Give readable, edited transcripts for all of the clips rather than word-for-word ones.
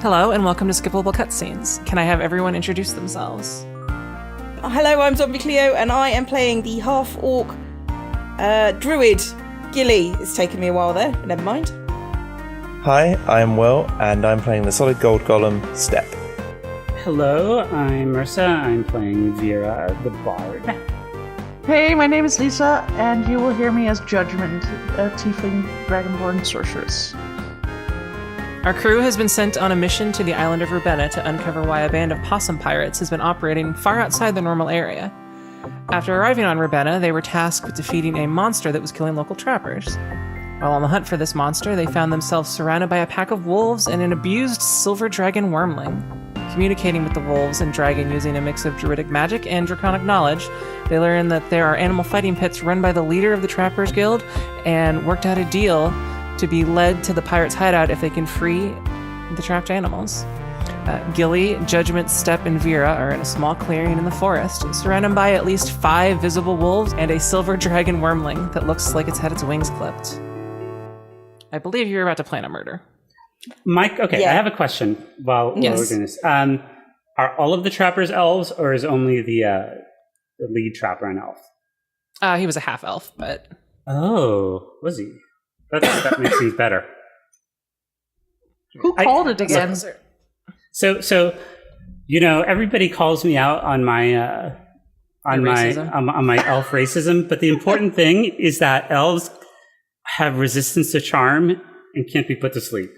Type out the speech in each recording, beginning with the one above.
Hello, and welcome to Skippable Cutscenes. Can I have everyone introduce themselves? Hello, I'm Zombie Cleo, and I am playing the half-orc druid, Gilly. It's taken me a while there, but never mind. Hi, I'm Will, and I'm playing the Solid Gold Golem, Step. Hello, I'm Mersa. I'm playing Vera, the Bard. Hey, my name is Lisa, and you will hear me as Judgment, a tiefling dragonborn sorceress. Our crew has been sent on a mission to the island of Ravenna to uncover why a band of possum pirates has been operating far outside the normal area. After arriving on Ravenna, they were tasked with defeating a monster that was killing local trappers. While on the hunt for this monster, they found themselves surrounded by a pack of wolves and an abused silver dragon wormling. Communicating with the wolves and dragon using a mix of druidic magic and draconic knowledge, they learned that there are animal fighting pits run by the leader of the Trappers Guild and worked out a deal to be led to the pirates' hideout if they can free the trapped animals. Gilly, Judgment, Step, and Vera are in a small clearing in the forest, surrounded by at least 5 visible wolves and a silver dragon wormling that looks like it's had its wings clipped. I believe you're about to plan a murder. Mike, okay, Yeah. I have a question while we're doing this. Are all of the trappers elves, or is only the lead trapper an elf? He was a half-elf, but... Oh, was he? That makes things better. Who called it again? So, you know, everybody calls me out on my on my elf racism, but the important thing is that elves have resistance to charm and can't be put to sleep.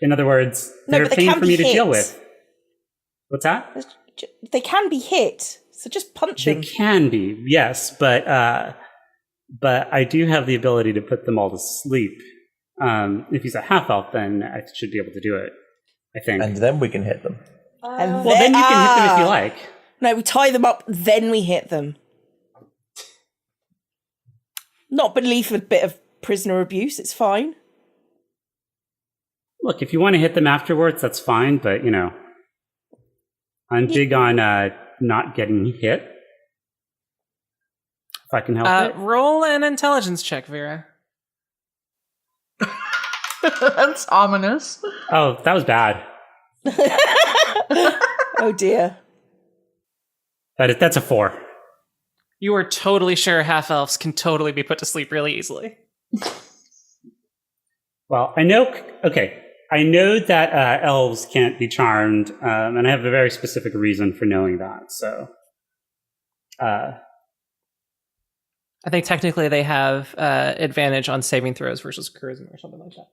In other words, they're a pain for me to deal with. What's that? They can be hit, so just punch them. They can be, yes, but I do have the ability to put them all to sleep. If he's a half-elf, then I should be able to do it, I think. And then we can hit them. And well, then you can hit them if you like. No, we tie them up, then we hit them. Not beneath a bit of prisoner abuse, it's fine. Look, if you want to hit them afterwards, that's fine, but, you know, I'm big on not getting hit. If I can help it. Roll an intelligence check, Vera. That's ominous. Oh, that was bad. Oh dear. That's a 4. You are totally sure half-elves can totally be put to sleep really easily. Well, I know that elves can't be charmed, and I have a very specific reason for knowing that, so... I think technically they have advantage on saving throws versus charisma or something like that.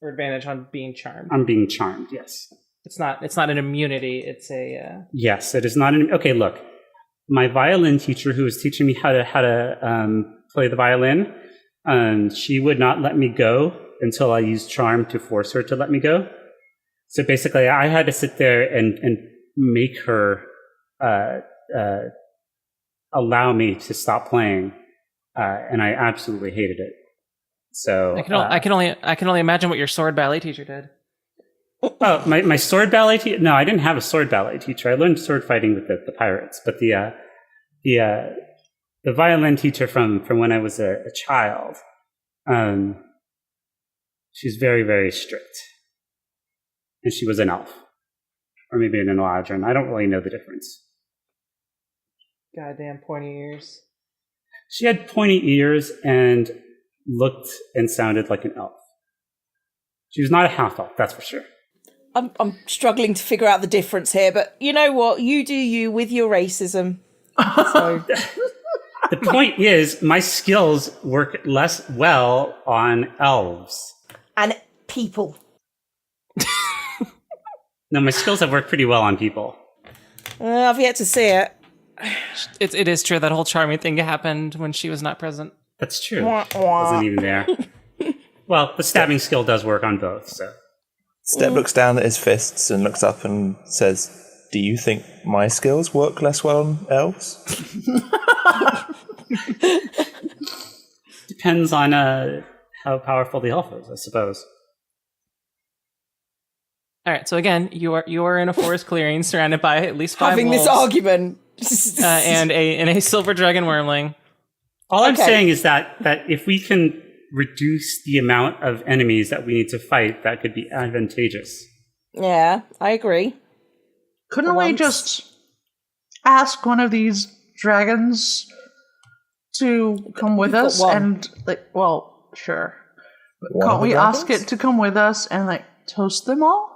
Or advantage on being charmed. I'm being charmed, yes. It's not an immunity, it's a... Yes, it is not an... Okay, look. My violin teacher, who was teaching me how to play the violin, she would not let me go until I used charm to force her to let me go. So basically, I had to sit there and make her allow me to stop playing, and I absolutely hated it. So I can only imagine what your sword ballet teacher did. Oh, my sword ballet teacher? No, I didn't have a sword ballet teacher. I learned sword fighting with the pirates, but the violin teacher from when I was a child, she's very, very strict. And she was an elf. Or maybe an eladrin. I don't really know the difference. Goddamn pointy ears. She had pointy ears and looked and sounded like an elf. She was not a half-elf, that's for sure. I'm struggling to figure out the difference here, but you know what? You do you with your racism. So. The point is, my skills work less well on elves. And people. No, my skills have worked pretty well on people. I've yet to see it. It is true that whole charming thing happened when she was not present. That's true. Wah, wah. Wasn't even there. Well, the stabbing skill does work on both, so. Step looks down at his fists and looks up and says, "Do you think my skills work less well on elves?" Depends on how powerful the elf is, I suppose. All right, so again, you are in a forest clearing surrounded by at least 5 Having wolves, this argument. and a silver dragon wormling. All I'm saying is that if we can reduce the amount of enemies that we need to fight, that could be advantageous. Yeah, I agree. Couldn't For we once. just... Couldn't For we once. just ask one of these dragons to come with We've got us one. and, like, well, sure. But One can't of the we ask dragons? it to come with us and, like, toast them all?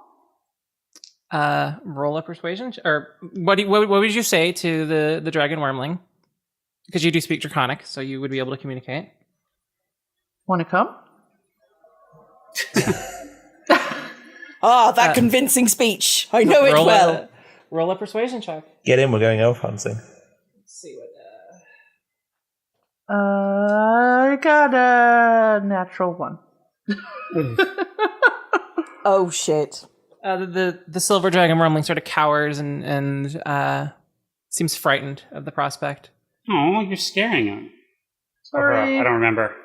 Roll a persuasion, or what would you say to the dragon wormling? Because you do speak Draconic, so you would be able to communicate. Want to come? That convincing speech. I know it well. Roll a persuasion check. Get in, we're going elf hunting. Let's see what. I got a natural 1. Oh, shit. The silver dragon wormling sort of cowers and seems frightened of the prospect. Oh, you're scaring him. Sorry. I don't remember.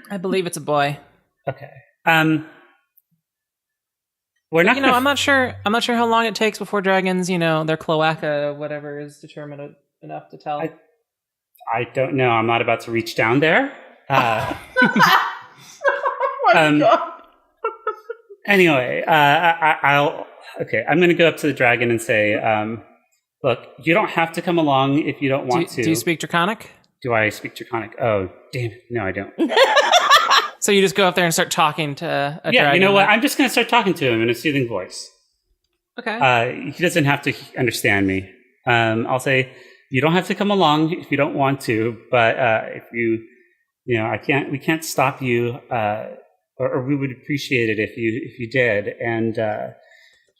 I believe it's a boy. Okay. We're not. I'm not sure. I'm not sure how long it takes before dragons, their cloaca, whatever, is determined enough to tell. I don't know. I'm not about to reach down there. Oh my God. Anyway, Okay, I'm going to go up to the dragon and say, "Look, you don't have to come along if you don't want to." Do you speak Draconic? Do I speak Draconic? Oh, damn it! No, I don't. So you just go up there and start talking to a dragon? Yeah, you know what? I'm just going to start talking to him in a soothing voice. Okay. He doesn't have to understand me. I'll say, you don't have to come along if you don't want to, but if we can't stop you, or we would appreciate it if you did, and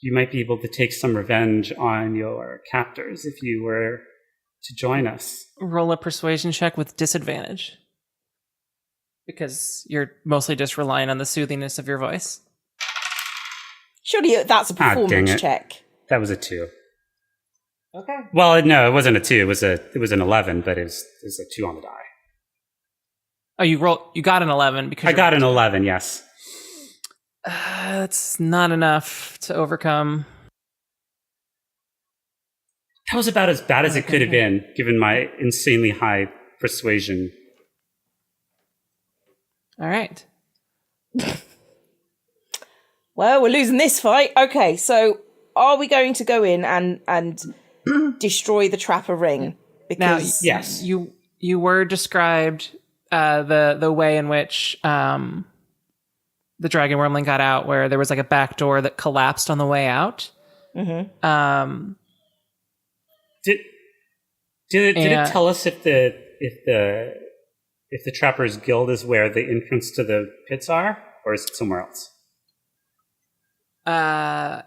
you might be able to take some revenge on your captors if you were to join us. Roll a persuasion check with disadvantage, because you're mostly just relying on the soothingness of your voice. Surely that's a performance check. That was a 2. Okay. Well, no, it wasn't a 2. It was an 11, but it was a 2 on the die. Oh, you got an 11 because I got an 11. Yes. That's not enough to overcome. That was about as bad as it could have been, given my insanely high persuasion. All right. Well, we're losing this fight. Okay, so are we going to go in and destroy the trapper ring? Because Now, yes, you were described the way in which the dragon wormling got out, where there was like a back door that collapsed on the way out. Mm-hmm. Did it tell us if the Trappers Guild is where the entrance to the pits are, or is it somewhere else?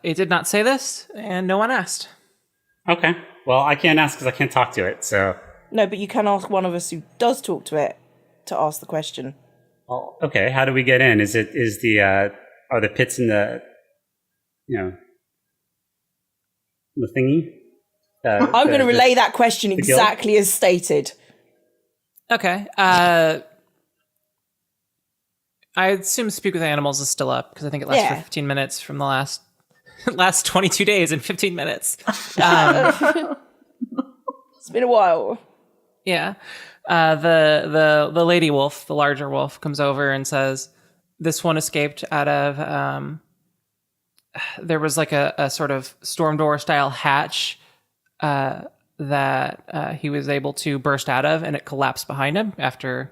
It did not say this, and no one asked. Okay. Well, I can't ask because I can't talk to it. So No, but you can ask one of us who does talk to it to ask the question. well, okay. How do we get in? Are the pits in the the thingy? I'm going to relay that question exactly as stated. Okay. I assume Speak with Animals is still up, because I think it lasts for 15 minutes from the last 22 days and 15 minutes. It's been a while. Yeah. The lady wolf, the larger wolf, comes over and says, this one escaped out of, there was like a sort of storm door style hatch that he was able to burst out of, and it collapsed behind him after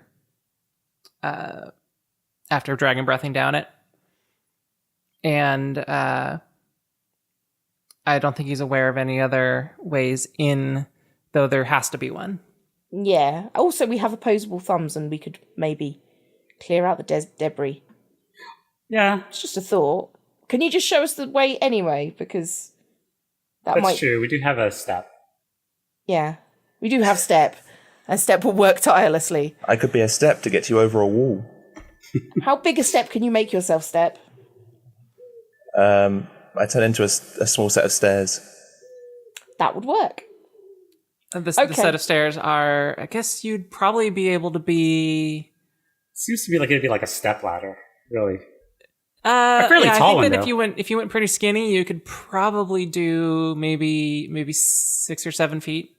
dragon breathing down it. And I don't think he's aware of any other ways in, though there has to be one. Yeah. Also, we have opposable thumbs, and we could maybe clear out the debris. Yeah, It's just a thought. Can you just show us the way anyway? Because that's true. We do have a step. Yeah, we do have Step, and Step will work tirelessly. I could be a step to get you over a wall. How big a step can you make yourself, Step? I turn into a small set of stairs. That would work. The set of stairs are, I guess you'd probably be able to be... Seems to be like it'd be like a step ladder, really. A fairly tall I think one, that if you went pretty skinny, you could probably do maybe 6 or 7 feet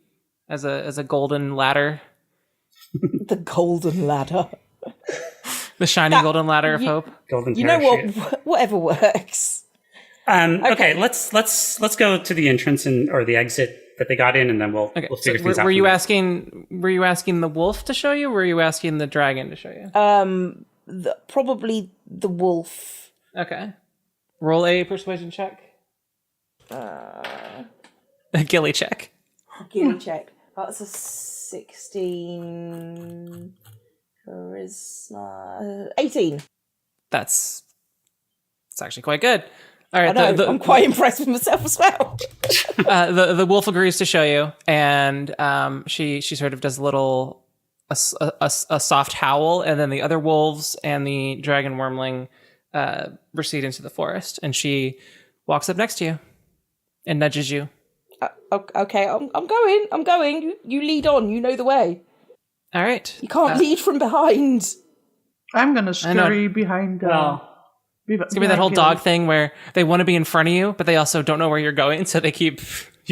as a golden ladder. The golden ladder. The shiny golden ladder of hope. Golden You know parachute. what? Whatever works. Okay, let's go to the entrance or the exit that they got in, and then we'll figure things out. Were you asking the wolf to show you, or were you asking the dragon to show you? Probably the wolf. Okay. Roll a persuasion check. A gilly check. Gilly check. That's a 16. Charisma. 18. It's actually quite good. All right, I know, I'm quite impressed with myself as well. the wolf agrees to show you, and she sort of does a soft howl, and then the other wolves and the dragon wormling recede into the forest, and she walks up next to you and nudges you. Okay, I'm going. You lead on. You know the way. All right. You can't lead from behind. I'm gonna scurry behind. It's gonna be that whole dog thing where they want to be in front of you, but they also don't know where you're going, so you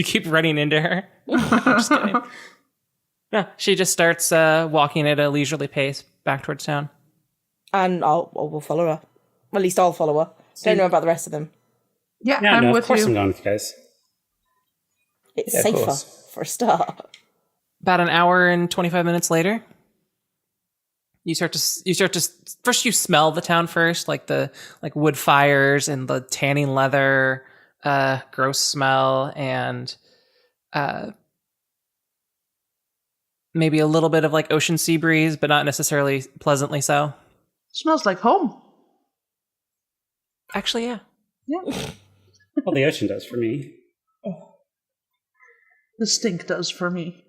keep running into her. I'm just kidding. No, she just starts walking at a leisurely pace back towards town. And we'll follow her. At least I'll follow her. Don't know about the rest of them. Yeah, I'm with of course you. I'm going with you guys. It's safer for a start. About an hour and 25 minutes later, you start to first you smell the town first, like wood fires and the tanning leather, gross smell, and maybe a little bit of like ocean sea breeze, but not necessarily pleasantly so. Smells like home. Actually, yeah. Yeah. Well, the ocean does for me. The stink does for me.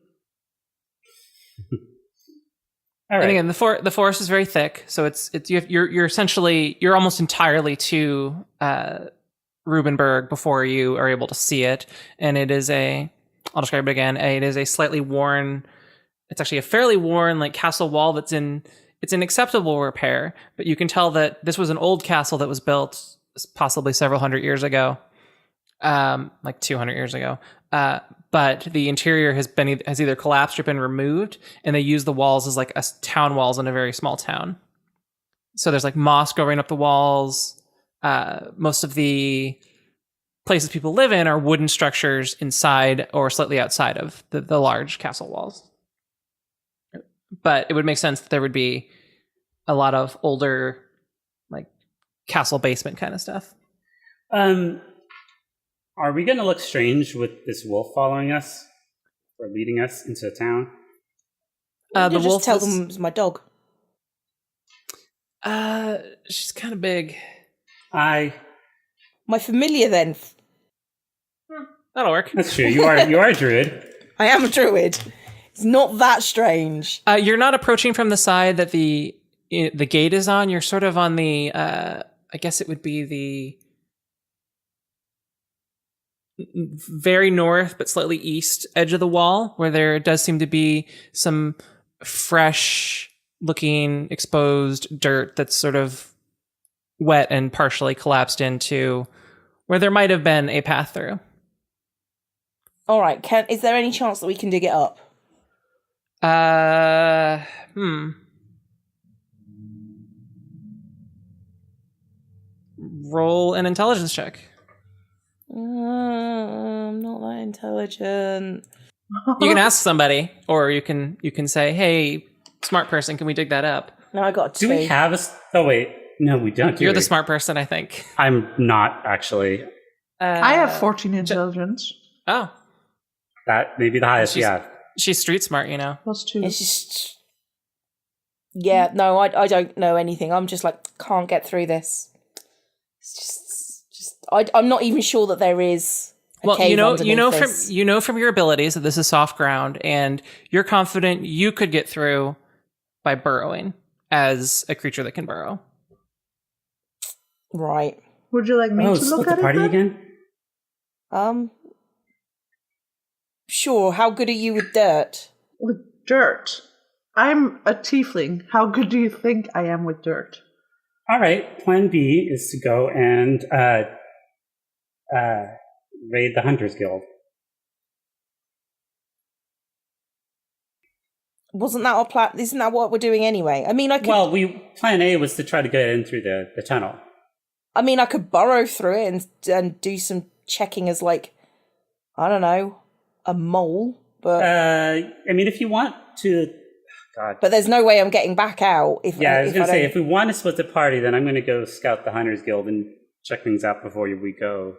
All right. And again, the forest is very thick, so you're almost entirely to Rubenberg before you are able to see it, and it is I'll describe it again. It is a slightly worn. It's actually a fairly worn like castle wall it's in acceptable repair, but you can tell that this was an old castle that was built possibly several hundred years ago, like 200 years ago. But the interior has either collapsed or been removed, and they use the walls as like town walls in a very small town. So there's like moss growing up the walls. Most of the places people live in are wooden structures inside or slightly outside of the large castle walls. But it would make sense that there would be a lot of older, like castle basement kind of stuff. Are we going to look strange with this wolf following us or leading us into the town? The wolf. Tell them it's my dog. She's kind of big. My familiar then. That'll work. That's true. You are a druid. I am a druid. It's not that strange. You're not approaching from the side that the gate is on. You're sort of on the. I guess it would be the very north but slightly east edge of the wall, where there does seem to be some fresh looking exposed dirt that's sort of wet and partially collapsed into where there might have been a path through. All right, is there any chance that we can dig it up? Roll an intelligence check. I'm not that intelligent. You can ask somebody, or you can say, "Hey, smart person, can we dig that up?" No, I got a 2. Do we have a... Oh, wait. No, we don't. You're the smart person, I think. I'm not, actually. I have 14 intelligence. Oh. That may be the highest, yeah. She's street smart, you know. Plus 2. It's just... Yeah, no, I don't know anything. I'm just like, can't get through this. It's just I'm not even sure that there is a cave underneath this. You know from your abilities that this is soft ground, and you're confident you could get through by burrowing as a creature that can burrow. Right. Would you like me to look at the party it again? Sure. How good are you with dirt? With dirt? I'm a tiefling. How good do you think I am with dirt? All right. Plan B is to go and raid the Hunters Guild. Wasn't that our plan? Isn't that what we're doing anyway? I mean, Plan A was to try to get in through the tunnel. I mean, I could burrow through it and do some checking as, like, I don't know, a mole. But I mean, if you want to... God. But there's no way I'm getting back out. I was going to say, if we want to split the party, then I'm going to go scout the Hunters Guild and check things out before we go.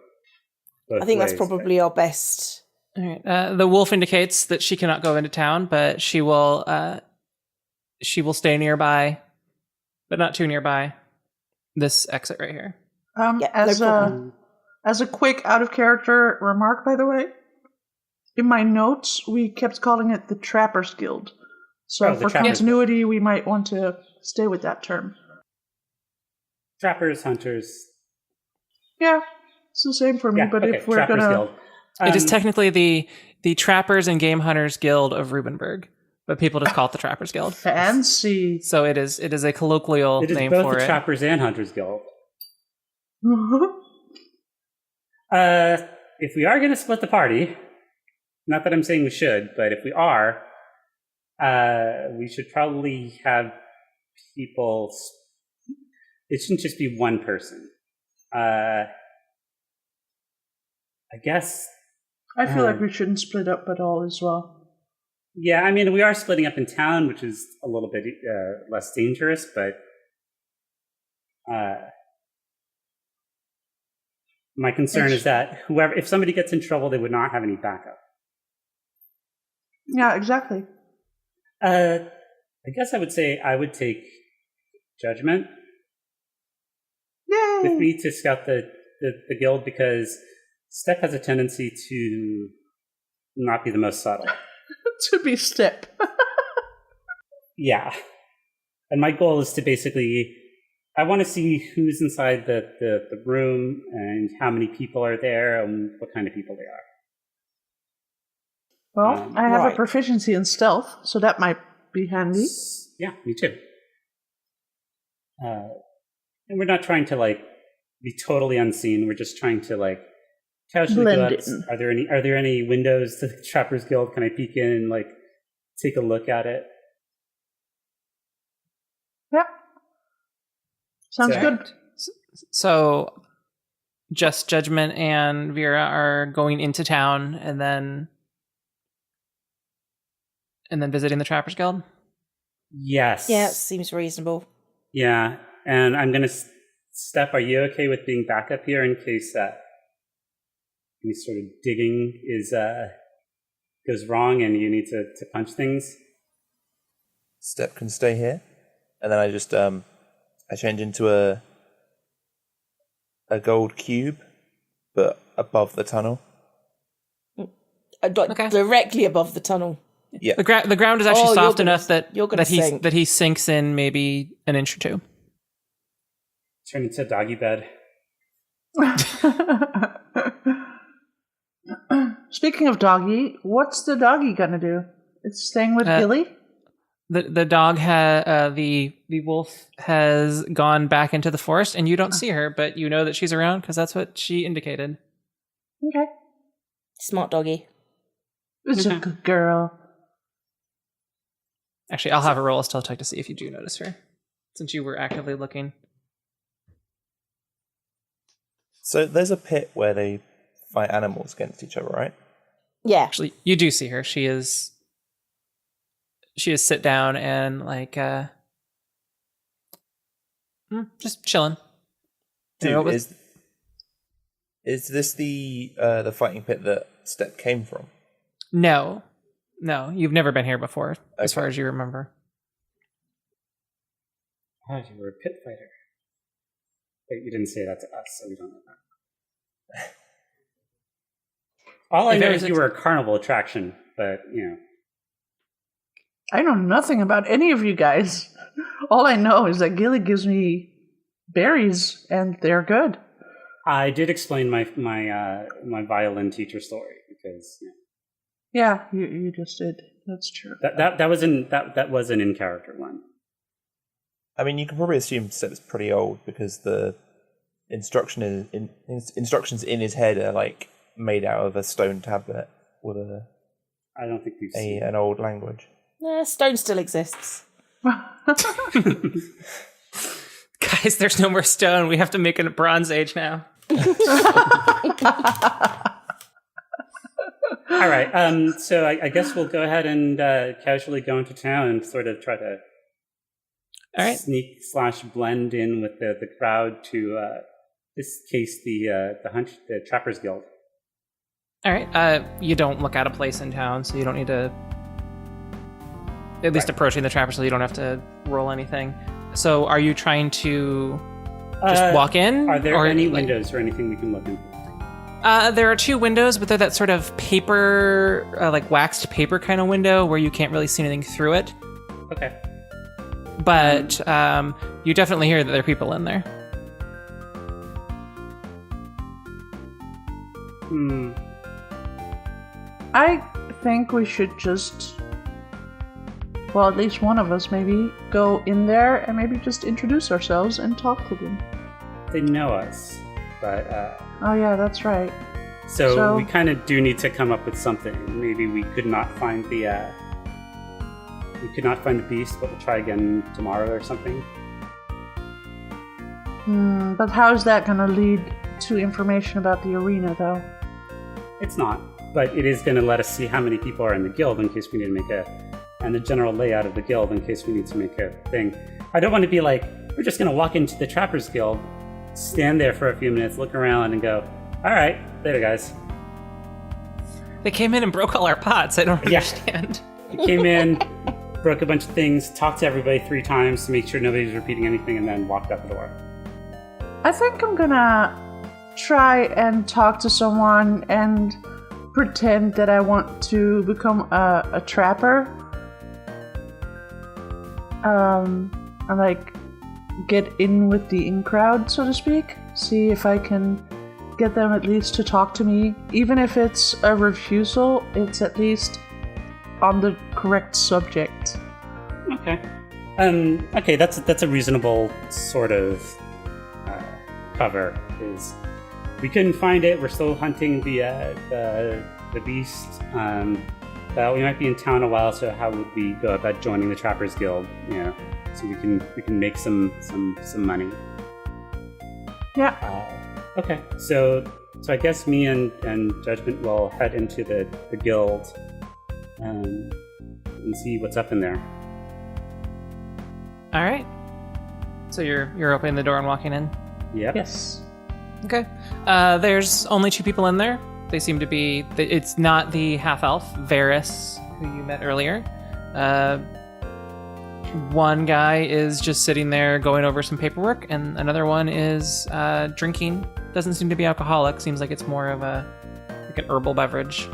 I think that's probably our best. All right. The wolf indicates that she cannot go into town, but she will stay nearby, but not too nearby. This exit right here. As a quick out of character remark, by the way, in my notes we kept calling it the Trappers Guild. So for continuity, we might want to stay with that term. Trappers, hunters. Yeah, it's the same for me. But if we're Trappers gonna, Guild. It is technically the Trappers and Game Hunters Guild of Rubenberg, but people just call it the Trappers Guild. Fancy. So it is a colloquial name both for the it. Trappers and Hunters Guild. If we are going to split the party, not that I'm saying we should, but if we are, we should probably have people. It shouldn't just be one person. I guess. I feel like we shouldn't split up at all as well. Yeah, I mean, we are splitting up in town, which is a little bit less dangerous, but my concern is that if somebody gets in trouble, they would not have any backup. Yeah, exactly. I guess I would say I would take judgment with me to scout the guild, because Step has a tendency to not be the most subtle. To be Step. Yeah. And my goal is to basically, I want to see who's inside the room and how many people are there and what kind of people they are. Well, I have a proficiency in stealth, so that might be handy. Yeah, me too. And we're not trying to be totally unseen. We're just trying to casually go up. Are there any windows to the Trappers Guild? Can I peek in and take a look at it? Yep. Sounds good. So just Judgment and Vera are going into town and then visiting the Trappers Guild? Yes. Yeah, it seems reasonable. Yeah, and I'm going to... Step, are you okay with being back up here in case any sort of digging goes wrong and you need to punch things? Step can stay here. And then I just I change into a gold cube, but above the tunnel. Directly above the tunnel. Yeah. The ground is actually soft enough that sink. he sinks in maybe an inch or two. Turn into a doggy bed. Speaking of doggy, what's the doggy gonna do? It's staying with Gilly? The dog the wolf has gone back into the forest, and you don't see her, but you know that she's around because that's what she indicated. Okay. Smart doggy. It's a good girl. Actually, I'll have a roll a stealth check to see if you do notice her, since you were actively looking. So there's a pit where they fight animals against each other, right? Yeah. Actually, you do see her. She is sit down and just chilling. Dude, is this the fighting pit that Step came from? No, you've never been here before, as far as you remember. Oh, you were a pit fighter. Wait, you didn't say that to us, so we don't know that. All I know is you were a carnival attraction, but, I know nothing about any of you guys. All I know is that Gilly gives me berries, and they're good. I did explain my violin teacher story, because... Yeah, you just did. That's true. That was an in-character one. I mean, you can probably assume Step's pretty old because the instructions in his head are made out of a stone tablet with I don't think we've seen an old language. Stone still exists. Guys, there's no more stone. We have to make it a Bronze Age now. All right. So I guess we'll go ahead and casually go into town and sort of try to sneak/blend in with the crowd to this case the Trappers Guild. All right. You don't look out of place in town, so you don't need to. At least approaching the Trappers, so you don't have to roll anything. So, are you trying to just walk in? Are there any windows or anything we can look in? There are 2 windows, but they're that sort of paper, like waxed paper kind of window where you can't really see anything through it. Okay. But you definitely hear that there are people in there. I think we should just, well, at least one of us maybe, go in there and maybe just introduce ourselves and talk to them. They know us, but... oh yeah, that's right. So we kind of do need to come up with something. Maybe we could not find the... beast, but we'll try again tomorrow or something. But how's that going to lead to information about the arena, though? It's not, but it is going to let us see how many people are in the guild in case we need to make and the general layout of the guild in case we need to make a thing. I don't want to be like, we're just going to walk into the Trappers Guild, stand there for a few minutes, look around, and go, all right, later, guys. They came in and broke all our pots. I don't understand. They came in, broke a bunch of things, talked to everybody 3 times to make sure nobody's repeating anything, and then walked out the door. I think I'm gonna try and talk to someone and pretend that I want to become a trapper. And like get in with the in crowd, so to speak. See if I can get them at least to talk to me. Even if it's a refusal, it's at least on the correct subject. Okay. Okay, that's a reasonable sort of cover. Is we couldn't find it. We're still hunting the beast. We might be in town a while, so how would we go about joining the Trappers Guild? You know, so we can make some money. Yeah. Okay. So I guess me and Judgment will head into the guild and see what's up in there. All right. So you're opening the door and walking in? Yep. Yes. Okay. There's only 2 people in there. They seem to be... It's not the half-elf, Varys, who you met earlier. One guy is just sitting there going over some paperwork, and another one is drinking. Doesn't seem to be alcoholic. Seems like it's more of an herbal beverage.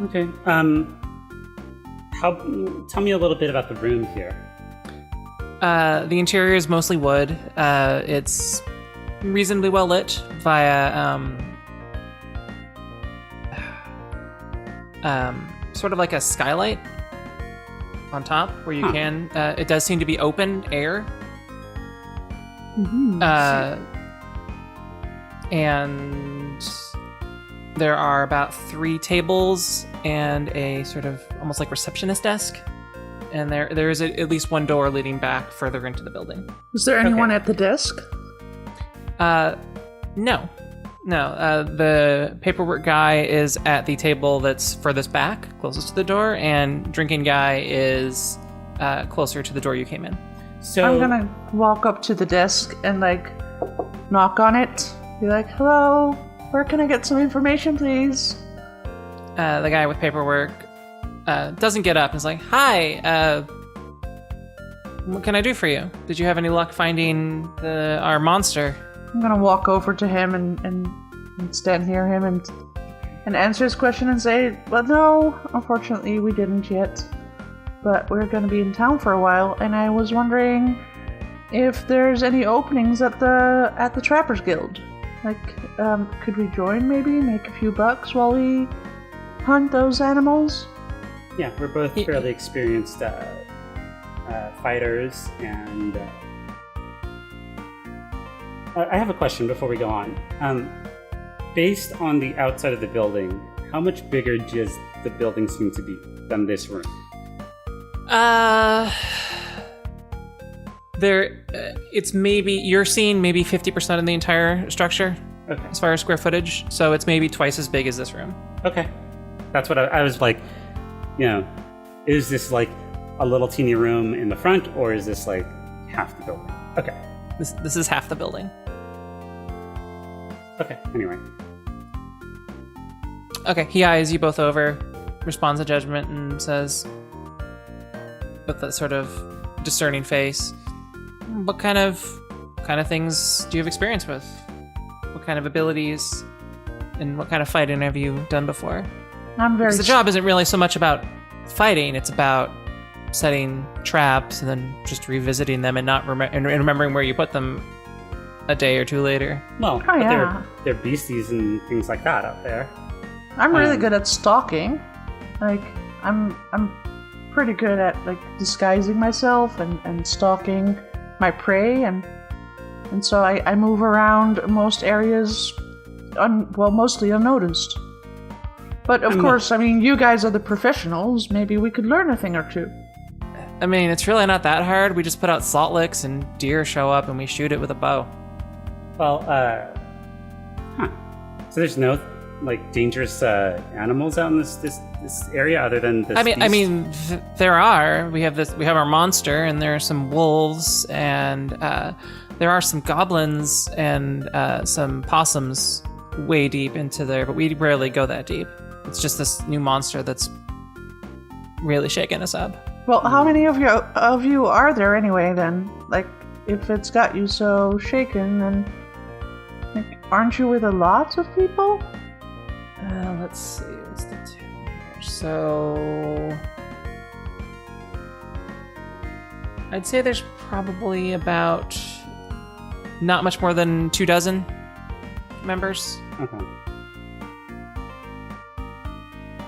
Okay. Tell me a little bit about the room here. The interior is mostly wood. It's reasonably well lit via sort of like a skylight on top where you can. It does seem to be open air. Mm-hmm. And there are about 3 tables and a sort of almost like receptionist desk. And there is at least one door leading back further into the building. Is there anyone at the desk? No. The paperwork guy is at the table that's furthest back, closest to the door, and drinking guy is closer to the door you came in. So I'm gonna walk up to the desk and like knock on it. Be like, "Hello, where can I get some information, please?" The guy with paperwork doesn't get up and is like, "Hi, what can I do for you? Did you have any luck finding our monster?" I'm gonna walk over to him and stand near him and answer his question and say, "Well, no, unfortunately, we didn't yet. But we're gonna be in town for a while, and I was wondering if there's any openings at the Trappers Guild. Like, could we join? Maybe make a few bucks while we hunt those animals?" Yeah, we're both fairly experienced fighters, and I have a question before we go on. Based on the outside of the building, how much bigger does the building seem to be than this room? it's maybe you're seeing maybe 50% of the entire structure. Okay. As far as square footage, so it's maybe twice as big as this room. Okay. That's what I was like, is this like a little teeny room in the front, or is this like half the building? Okay. This is half the building. Okay, anyway. Okay, he eyes you both over, responds to judgment, and says, with that sort of discerning face, what kind of things do you have experience with? What kind of abilities and what kind of fighting have you done before? Because the job isn't really so much about fighting, it's about setting traps and then just revisiting them and not remembering where you put them a day or two later. Well, but they're beasties and things like that out there. I'm really good at stalking. Like, I'm pretty good at like disguising myself and stalking my prey, and so I move around most areas, mostly unnoticed. But of course, I mean, you guys are the professionals. Maybe we could learn a thing or two. I mean, it's really not that hard. We just put out salt licks and deer show up and we shoot it with a bow. Well, so there's no like dangerous animals out in this area other than this. I mean, there are. We have our monster, and there are some wolves, and there are some goblins and some possums way deep into there, but we rarely go that deep. It's just this new monster that's really shaking us up. Well, how many of you are there anyway? Then, like, if it's got you so shaken, then like, aren't you with a lot of people? Let's see, what's the town here? So I'd say there's probably about not much more than 24 members. Okay.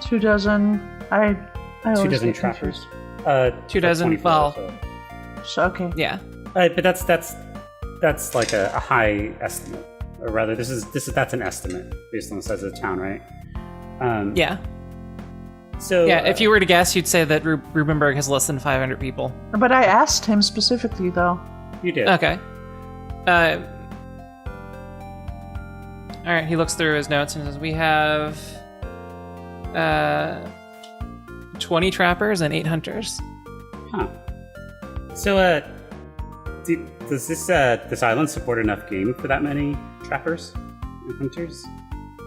24. I always 24 get trappers. confused. 24. Well, So okay. yeah. But that's like a high estimate, or rather, that's an estimate based on the size of the town, right? Yeah. So yeah, if you were to guess, you'd say that Rubenberg has less than 500 people. But I asked him specifically, though. You did. Okay. All right, he looks through his notes and says, we have 20 trappers and 8 hunters. Huh. So, does this island support enough game for that many trappers and hunters?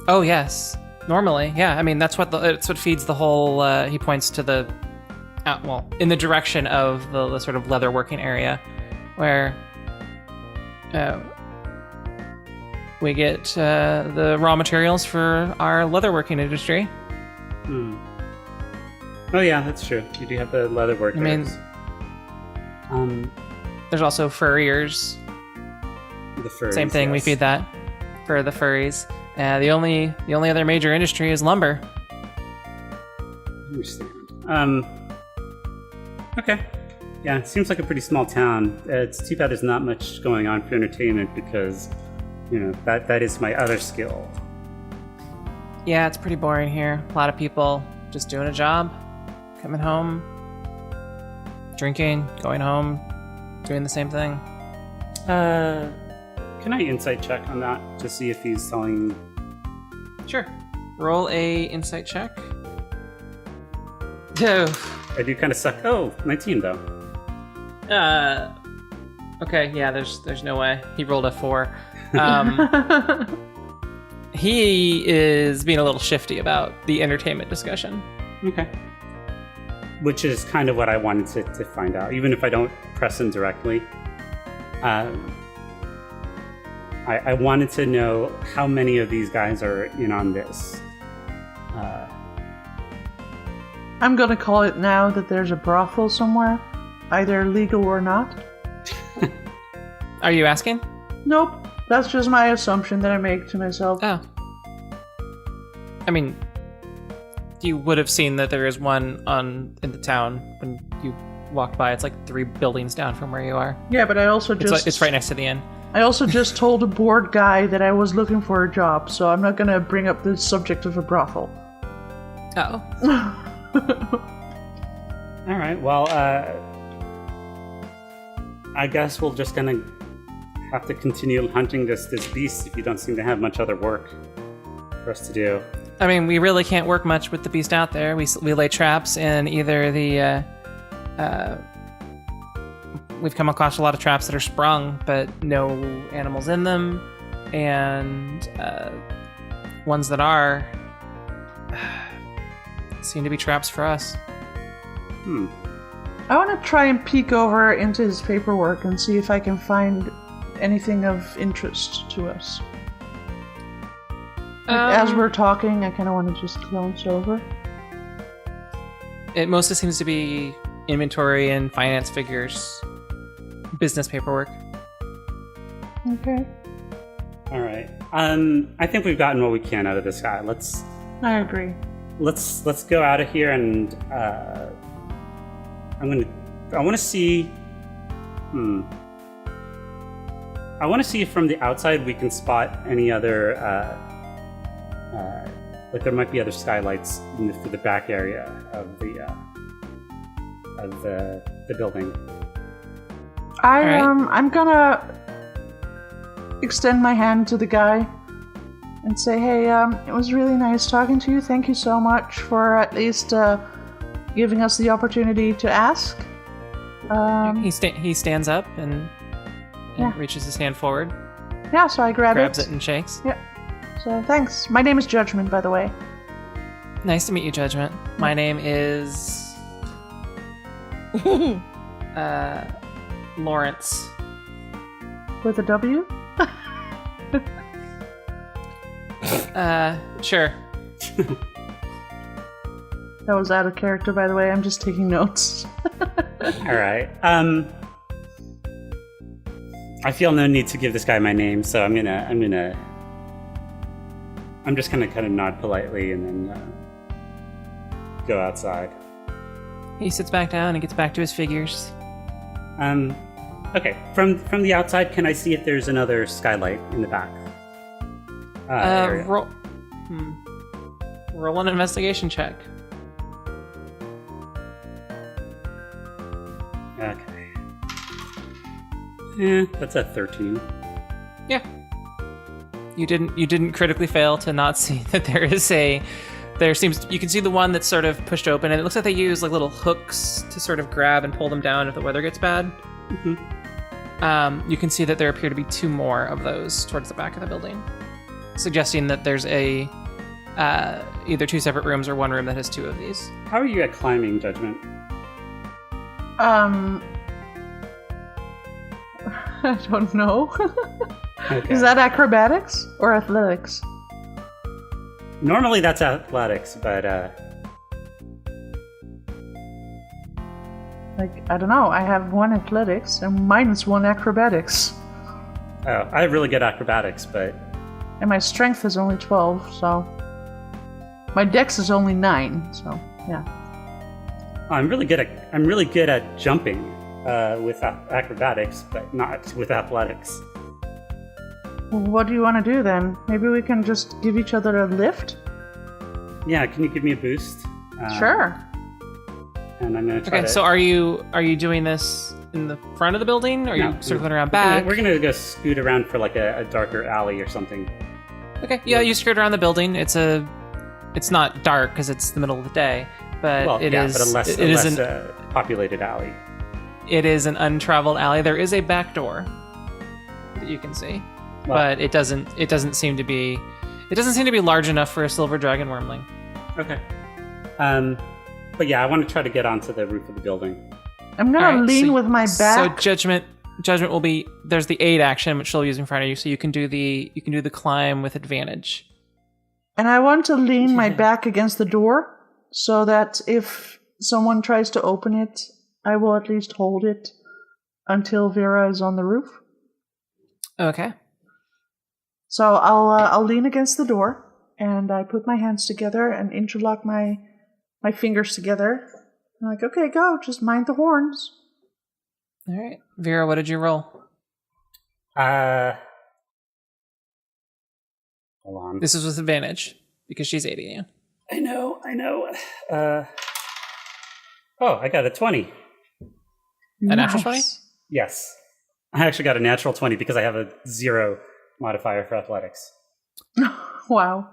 Oh, yes. Normally, yeah. I mean, it's what feeds the whole, he points to the, in the direction of the sort of leather working area, where we get the raw materials for our leatherworking industry. Hmm. Oh yeah, that's true. You do have the leatherwork. I mean, there's also furriers. The furries. Same thing. Yes. We feed that for the furries. The only other major industry is lumber. I understand. Okay. Yeah, it seems like a pretty small town. It's too bad there's not much going on for entertainment because, that is my other skill. Yeah, it's pretty boring here. A lot of people just doing a job, coming home, drinking, going home, doing the same thing. Can I insight check on that to see if he's telling? Sure. Roll a insight check. Oh. I do kind of suck. Oh, 19 though. Okay, yeah, there's no way. He rolled a 4. He is being a little shifty about the entertainment discussion. Okay. Which is kind of what I wanted to find out, even if I don't press him directly. I wanted to know how many of these guys are in on this. I'm gonna call it now that there's a brothel somewhere, either legal or not. Are you asking? Nope. That's just my assumption that I make to myself. Oh. I mean, you would have seen that there is one in the town when you walked by. It's like 3 buildings down from where you are. Yeah, but I also it's right next to the inn. I also just told a bored guy that I was looking for a job, so I'm not gonna bring up the subject of a brothel. Oh. All right. Well, I guess we're just gonna have to continue hunting this beast if you don't seem to have much other work for us to do. I mean, we really can't work much with the beast out there. We lay traps in either the... we've come across a lot of traps that are sprung, but no animals in them. And ones that are seem to be traps for us. I want to try and peek over into his paperwork and see if I can find anything of interest to us. As we're talking, I kind of want to just glance over. It mostly seems to be inventory and finance figures, business paperwork. Okay. All right. I think we've gotten what we can out of this guy. I agree. Let's go out of here, and I want to see. I want to see if from the outside we can spot any other, like there might be other skylights through the back area of the building. I'm gonna extend my hand to the guy and say, "Hey, it was really nice talking to you. Thank you so much for at least giving us the opportunity to ask." He stands up and reaches his hand forward. Yeah, so I grabs it and shakes. Yeah. So thanks. My name is Judgment, by the way. Nice to meet you, Judgment. My name is Lawrence. With a W? Sure. That was out of character, by the way. I'm just taking notes. All right. I feel no need to give this guy my name, so I'm just gonna kind of nod politely and then go outside. He sits back down and gets back to his figures. Okay. From the outside, can I see if there's another skylight in the back? Area? Roll an investigation check. Okay. Yeah, that's a 13. Yeah. You didn't critically fail to not see that you can see the one that's sort of pushed open, and it looks like they use like little hooks to sort of grab and pull them down if the weather gets bad. Mm-hmm. You can see that there appear to be two more of those towards the back of the building, suggesting that there's either two separate rooms or one room that has two of these. How are you at climbing, Judgment? I don't know. Okay. Is that acrobatics or athletics? Normally that's athletics, but I don't know. I have one athletics and minus one acrobatics. Oh, I have really good acrobatics, but And my strength is only 12, so my dex is only 9, so yeah. I'm really good at jumping with acrobatics, but not with athletics. Well, what do you want to do then? Maybe we can just give each other a lift? Yeah, can you give me a boost? Sure. And I'm gonna try Okay, so are you doing this in the front of the building, or are you circling around back? We're gonna go scoot around for like a darker alley or something. Okay, yeah, you skirt around the building. It's not dark because it's the middle of the day, but But a less populated alley. It is an untraveled alley. There is a back door that you can see, but it doesn't seem to be large enough for a silver dragon wormling. Okay. But yeah, I want to try to get onto the roof of the building. I'm gonna lean with my back. So judgment will be, there's the aid action which she'll use in front of you, so you can do the climb with advantage. And I want to lean my back against the door so that if someone tries to open it, I will at least hold it until Vera is on the roof. Okay. So I'll lean against the door and I put my hands together and interlock my fingers together. I'm like, okay, go, just mind the horns. All right. Vera, what did you roll? Hold on. This is with advantage because she's aiding you. I know. I got a 20. A natural 20? Yes. I actually got a natural 20 because I have a 0 modifier for athletics. Wow.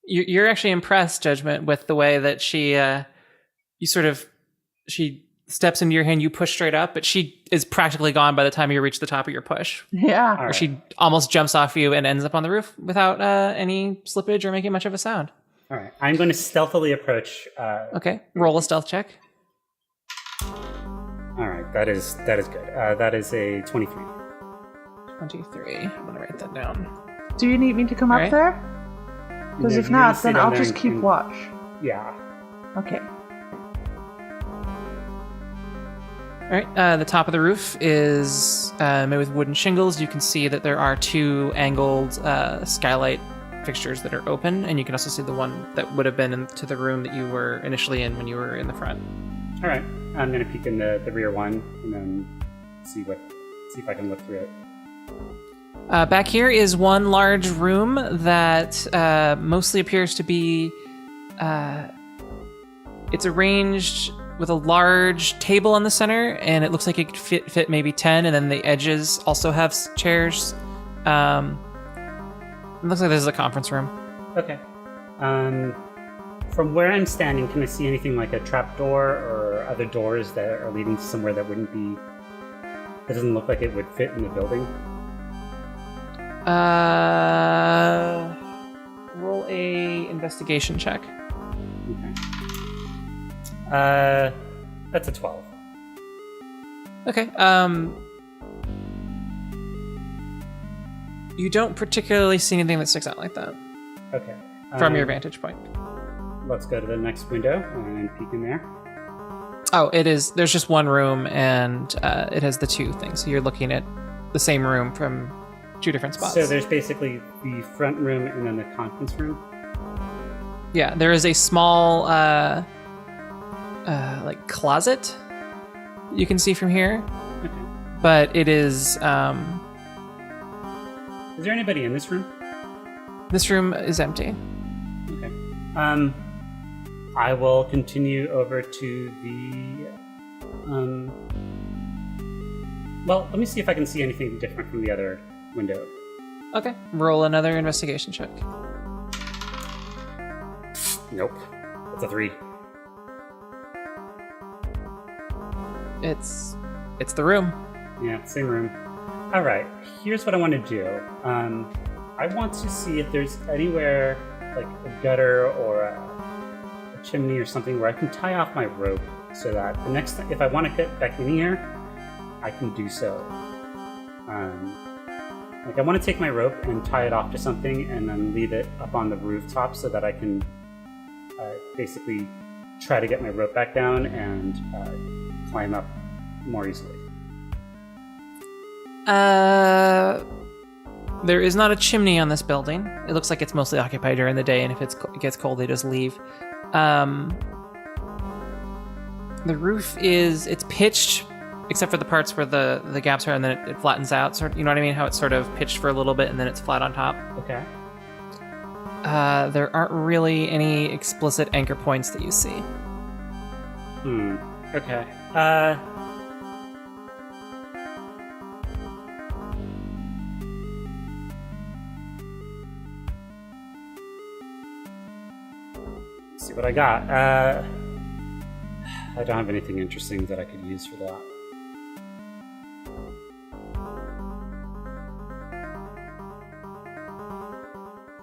You're actually impressed, Judgment, with the way that she steps into your hand, you push straight up, but she is practically gone by the time you reach the top of your push. Yeah. All right. She almost jumps off you and ends up on the roof without any slippage or making much of a sound. All right. I'm going to stealthily approach. Okay, roll a stealth check. All right, that is good. That is a 23. 23. I'm going to write that down. Do you need me to come All up right. there? Because No, if you not, sit then down I'll there just and- keep and- watch. Yeah. Okay. All right, the top of the roof is made with wooden shingles. You can see that there are 2 angled skylight fixtures that are open, and you can also see the one that would have been into the room that you were initially in when you were in the front. All right. I'm going to peek in the rear one and then see if I can look through it. Back here is one large room that mostly appears to be... it's arranged with a large table in the center, and it looks like it could fit maybe 10, and then the edges also have chairs. It looks like this is a conference room. Okay. From where I'm standing, can I see anything like a trap door or other doors that are leading to somewhere that doesn't look like it would fit in the building? Roll a investigation check. Okay. That's a 12. Okay. You don't particularly see anything that sticks out like that Okay. from your vantage point. Let's go to the next window and peek in there. Oh, there's just one room, and it has the 2 things. So you're looking at the same room from 2 different spots. So there's basically the front room and then the conference room. Yeah, there is a small like closet you can see from here, Okay. but it is Is there anybody in this room? this room is empty. Okay. I will continue over to the. Well, let me see if I can see anything different from the other window. Okay, roll another investigation check. Nope. That's a 3. It's the room. Yeah, same room. All right. Here's what I want to do. I want to see if there's anywhere like a gutter or a chimney or something where I can tie off my rope so that the next time, if I want to get back in here, I can do so. Like I want to take my rope and tie it off to something and then leave it up on the rooftop so that I can basically try to get my rope back down and climb up more easily. There is not a chimney on this building. It looks like it's mostly occupied during the day, and if it gets cold, they just leave. The roof it's pitched, except for the parts where the gaps are, and then it flattens out. Sort of, you know what I mean? How it's sort of pitched for a little bit, and then it's flat on top. Okay. There aren't really any explicit anchor points that you see. Okay. Let's see what I got. I don't have anything interesting that I could use for that.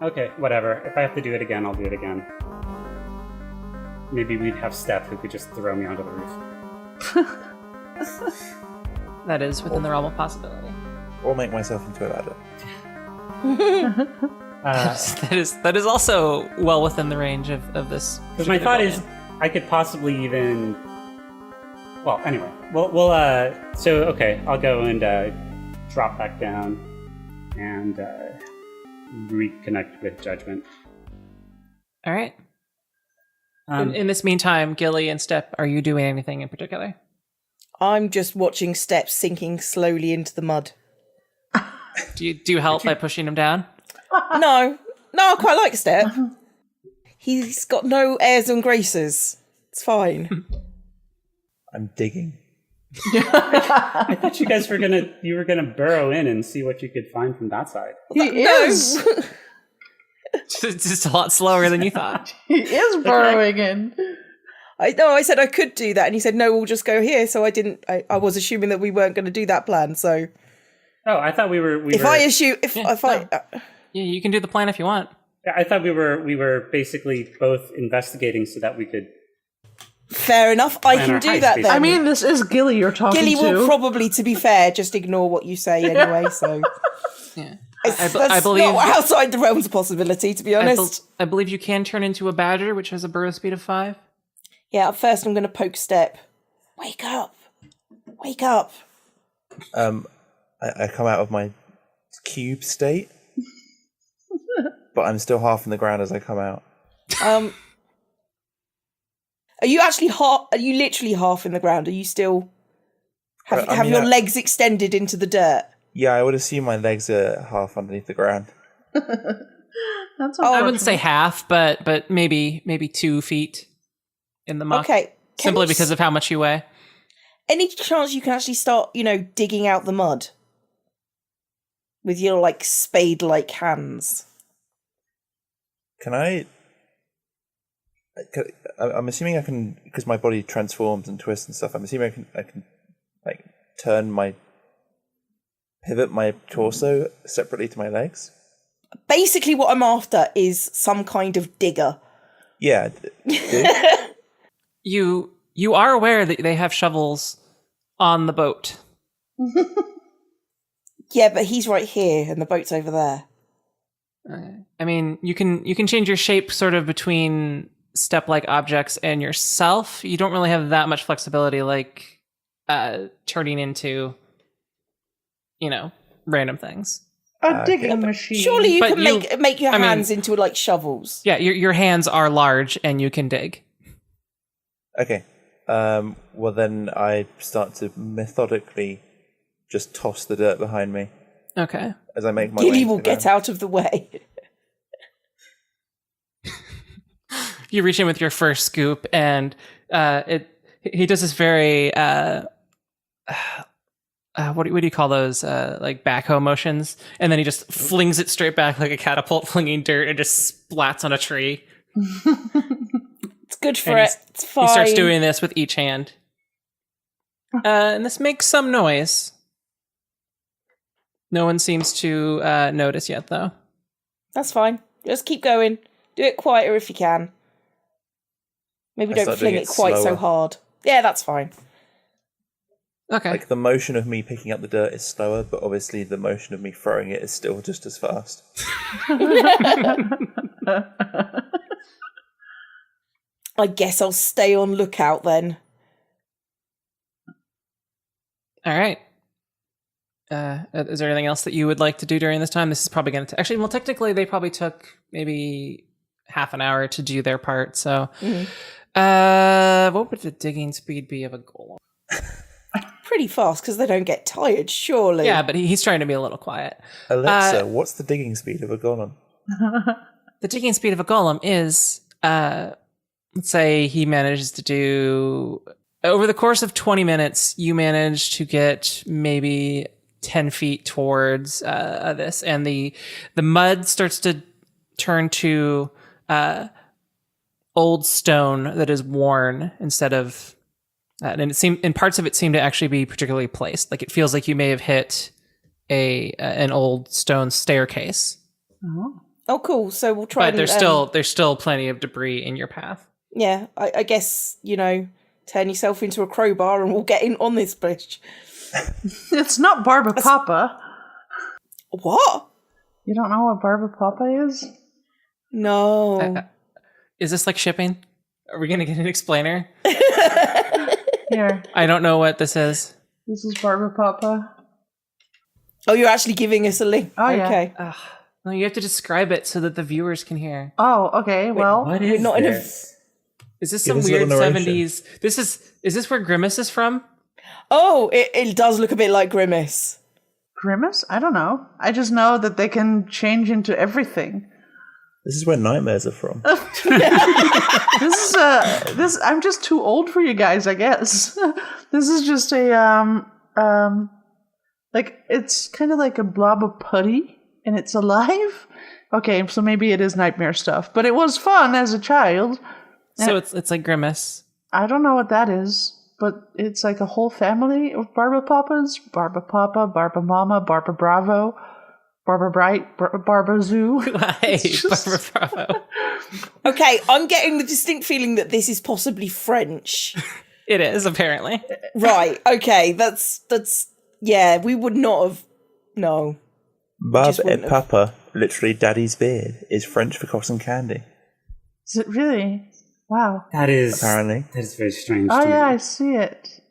Okay, whatever. If I have to do it again, I'll do it again. Maybe we'd have Steph who could just throw me onto the roof. That is within the realm of possibility. Or make myself into a ladder. That is also well within the range of this. Because my thought is, I could possibly even. Well, anyway, so okay, I'll go and drop back down and reconnect with Judgment. All right. In this meantime, Gilly and Step, are you doing anything in particular? I'm just watching Steps sinking slowly into the mud. Do you help by pushing him down? No, I quite like Step. He's got no airs and graces. It's fine. I'm digging. I thought you guys were gonna burrow in and see what you could find from that side. He is. It's just a lot slower than you thought. He is burrowing in. I said I could do that, and he said no, we'll just go here. So I didn't. I was assuming that we weren't going to do that plan. So Oh, I thought we were. Yeah, you can do the plan if you want. I thought we were basically both investigating so that we could. Fair enough. I Plan can our do heist, that basically. then. I mean, this is Gilly you're talking Gilly to. will probably, to be fair, just ignore what you say anyway. So Yeah. that's I believe not outside the realms of possibility, to be honest. I believe you can turn into a badger, which has a burrow speed of 5. Yeah. At first, I'm going to poke step. Wake up! Wake up! I come out of my cube state, but I'm still half in the ground as I come out. Are you actually half? Are you literally half in the ground? Are you still have your legs extended into the dirt? Yeah, I would assume my legs are half underneath the ground. That's I wouldn't say half, but maybe 2 feet in the muck. Okay. Simply because of how much you weigh. Any chance you can actually start, digging out the mud with your spade-like hands? I'm assuming I can, because my body transforms and twists and stuff. I'm assuming I can pivot my torso separately to my legs. Basically, what I'm after is some kind of digger. Yeah. You are aware that they have shovels on the boat. Yeah, but he's right here, and the boat's over there. I mean, you can change your shape sort of between step-like objects and yourself. You don't really have that much flexibility, like turning into, random things. A digging machine. Surely you But can make your hands into shovels. Yeah, your hands are large and you can dig. Okay. Well, then I start to methodically just toss the dirt behind me Okay. as I make my way. Gilly into will the get ground. out of the way. You reach in with your first scoop, and he does this very what do you call those backhoe motions, and then he just flings it straight back like a catapult flinging dirt and just splats on a tree. It's good for And it. It's fine. He starts doing this with each hand, and this makes some noise. No one seems to notice yet, though. That's fine. Just keep going. Do it quieter if you can. Maybe I don't start fling doing it it quite so slower. hard. Yeah, that's fine. Okay. Like the motion of me picking up the dirt is slower, but obviously the motion of me throwing it is still just as fast. I guess I'll stay on lookout then. All right. Is there anything else that you would like to do during this time? This is probably going to actually. Well, technically, they probably took maybe half an hour to do their part. So, what would the digging speed be of a golem? Pretty fast because they don't get tired, surely. Yeah, but he's trying to be a little quiet. Alexa, what's the digging speed of a golem? The digging speed of a golem is, let's say he manages to do over the course of 20 minutes. You manage to get maybe 10 feet towards this, and the mud starts to turn to old stone that is worn instead of and parts of it seem to actually be particularly placed. Like it feels like you may have hit an old stone staircase. Oh, cool. So we'll try. But there's still plenty of debris in your path. Yeah, I guess turn yourself into a crowbar and we'll get in on this bitch. It's not Barba Papa. What? You don't know what Barba Papa is? No. Is this like shipping? Are we gonna get an explainer? Here, I don't know what this is. this is Barba Papa. Oh, you're actually giving us a link. Oh, yeah. Okay. No, you have to describe it so that the viewers can hear. Oh, okay. Well, What is not in a- this? Is this Give some us a weird little narration. 70s? Is this where Grimace is from? Oh, it does look a bit like Grimace. Grimace? I don't know. I just know that they can change into everything. This is where nightmares are from. This I'm just too old for you guys, I guess. This is just a like it's kind of like a blob of putty and it's alive. Okay, so maybe it is nightmare stuff, but it was fun as a child. So it's like Grimace. I don't know what that is, but it's like a whole family of Barbapapas. Barba Papa, Barba Mama, Barba Bravo, Barbara Bright, Barbara Zoo. Hey, Barbara Bravo. Okay, I'm getting the distinct feeling that this is possibly French. It is, apparently. Right, okay, that's yeah, we would not have, no. Barbe et Papa, literally daddy's beard, is French for cotton candy. Is it really? Wow. That is very strange. Oh to yeah, me. I see it.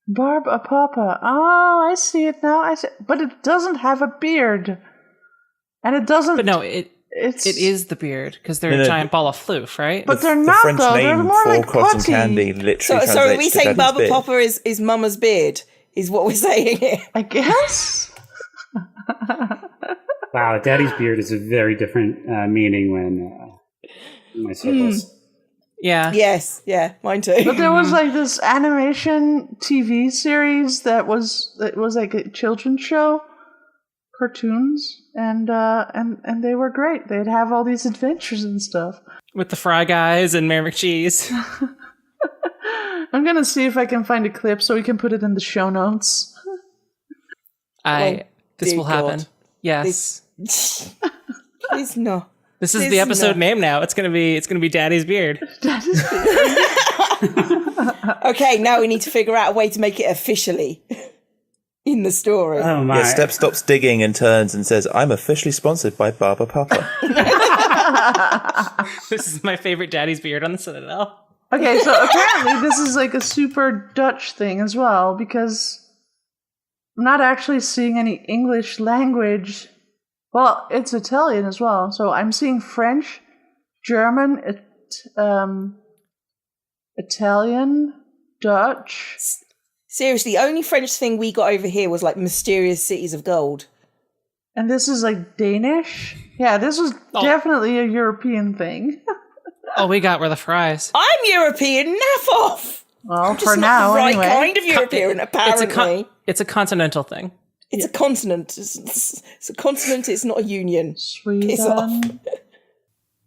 Barb a Papa. Oh, I see it now. I see, but it doesn't have a beard, and it doesn't. But no, it is the beard because they're a giant ball of floof, right? But they're the not French though. name They're more for like cotton putty. candy literally So are translates we to saying daddy's Baba beard. Papa is Mama's beard? Is what we're saying here? I guess. Wow, daddy's beard is a very different meaning when in my circles. Yeah. Yes, yeah, mine too. But there was like this animation TV series that was like a children's show, cartoons, and they were great. They'd have all these adventures and stuff. With the Fry Guys and Mary McCheese. I'm gonna see if I can find a clip so we can put it in the show notes. This dear will happen. God. Yes. Please no. This is the episode name now. It's gonna be Daddy's Beard. Okay, now we need to figure out a way to make it officially in the story. Oh my! Yeah, Step stops digging and turns and says, "I'm officially sponsored by Barba Papa." This is my favorite Daddy's Beard on the Citadel. Okay, so apparently this is like a super Dutch thing as well, because I'm not actually seeing any English language. Well, it's Italian as well, so I'm seeing French, German, Italian, Dutch. Seriously, the only French thing we got over here was like Mysterious Cities of Gold. And this is like Danish. Yeah, this was definitely a European thing. All we got were the fries. I'm European, naff off! Well, I'm for just now, not the right anyway. kind of European, apparently. It's a continental thing. It's a continent. It's a continent, it's not a union. Piss off. Sweden.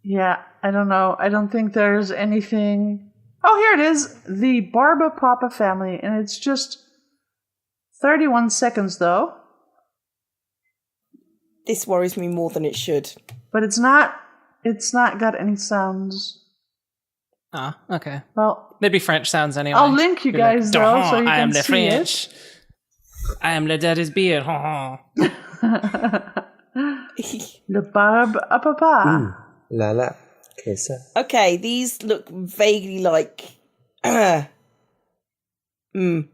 Yeah, I don't know. I don't think there's anything. Oh, here it is. The Barba Papa family, and it's just 31 seconds though. This worries me more than it should. But it's not got any sounds. Ah, okay. Well, Maybe French sounds anyway. I'll link you guys though so you I am can the see French. I am the Daddy's Beard. it. Le Barbe à Papa. La la, que ça? Okay, these look vaguely like... I'm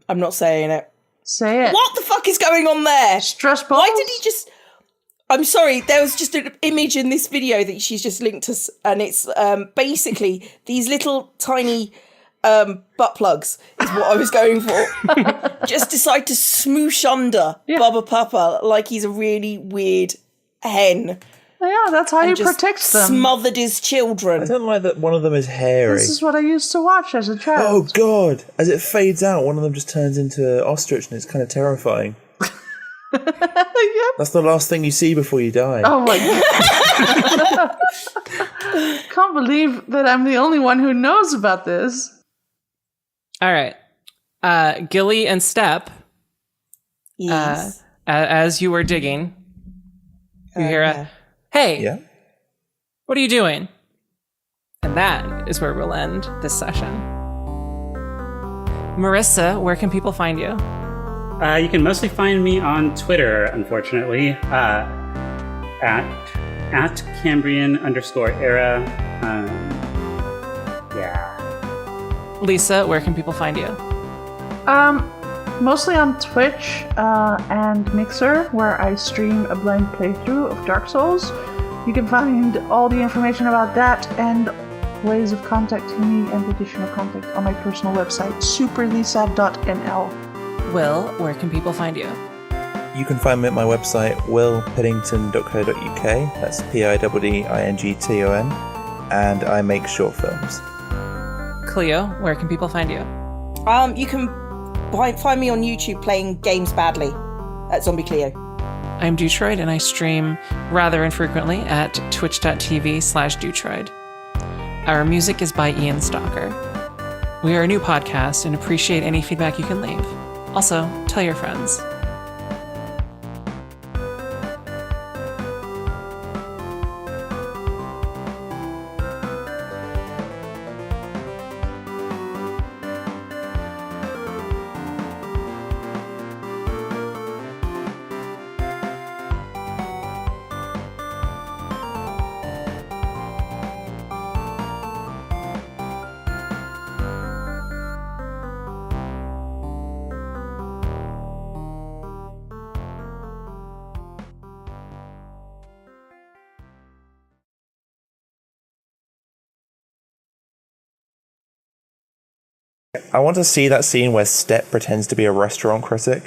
not saying it. Say it. What the fuck is going on there? Stress balls? Why did he just... I'm sorry, there was just an image in this video that she's just linked us, and it's basically these little tiny butt plugs is what I was going for. Just decide to smoosh under Baba Papa like he's a really weird hen. Yeah, that's how he Just protects them. smothered his children. I don't like that one of them is hairy. This is what I used to watch as a Oh child. god! As it fades out, one of them just turns into an ostrich, and it's kind of terrifying. Yep. That's the last thing you see before you die. Oh my god. Can't believe that I'm the only one who knows about this. All right. Gilly and Step, Yes. as you were digging, you hear a, hey, Yeah. what are you doing? And that is where we'll end this session. Marissa, where can people find you? You can mostly find me on Twitter, unfortunately, at Cambrian_era. Yeah. Lisa, where can people find you? Mostly on Twitch and Mixer, where I stream a blind playthrough of Dark Souls. You can find all the information about that and ways of contacting me and additional contact on my personal website, superlisa.nl. Will, where can people find you? You can find me at my website, willpiddington.co.uk. That's Piddington. And I make short films. Cleo, where can people find you? You can find me on YouTube playing games badly at Zombie Cleo. I'm dewtroid, and I stream rather infrequently at twitch.tv/dewtroid. Our music is by Ian Stalker. We are a new podcast and appreciate any feedback you can leave. Also, tell your friends. I want to see that scene where Step pretends to be a restaurant critic.